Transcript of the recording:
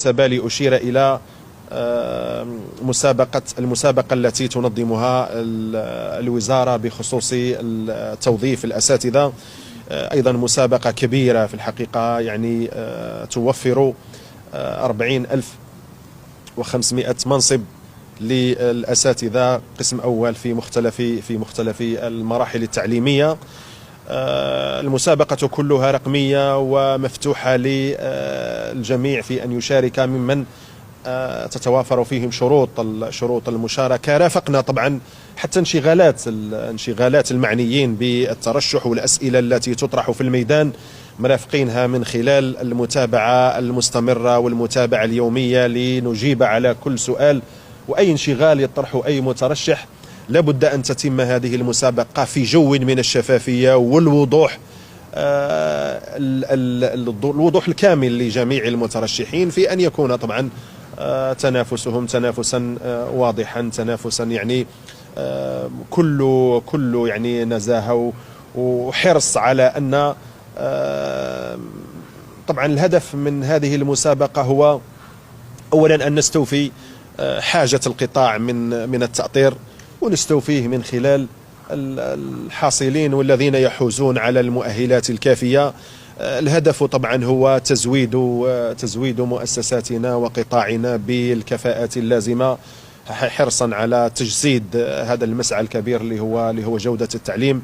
بالي أشير إلى المسابقة التي تنظمها الوزارة بخصوص توظيف الأساتذة. أيضا مسابقة كبيرة في الحقيقة، يعني توفر 40,500 منصب للأساتذة قسم أول في مختلف المراحل التعليمية. المسابقة كلها رقمية ومفتوحة للجميع في أن يشارك ممن تتوافر فيهم شروط المشاركة. رافقنا طبعا حتى انشغالات المعنيين بالترشح والأسئلة التي تطرح في الميدان، مرافقينها من خلال المتابعة المستمرة والمتابعة اليومية لنجيب على كل سؤال وأي انشغال يطرحه أي مترشح. لابد أن تتم هذه المسابقة في جو من الشفافية والوضوح، الوضوح الكامل لجميع المترشحين، في أن يكون طبعا تنافسهم تنافسا واضحا، تنافسا يعني كل يعني نزاهة وحرص على أن طبعا الهدف من هذه المسابقة هو أولا أن نستوفي حاجة القطاع من التأطير، ونستوفيه من خلال الحاصلين والذين يحوزون على المؤهلات الكافية. الهدف طبعا هو تزويد مؤسساتنا وقطاعنا بالكفاءات اللازمة، حرصا على تجسيد هذا المسعى الكبير اللي هو جودة التعليم.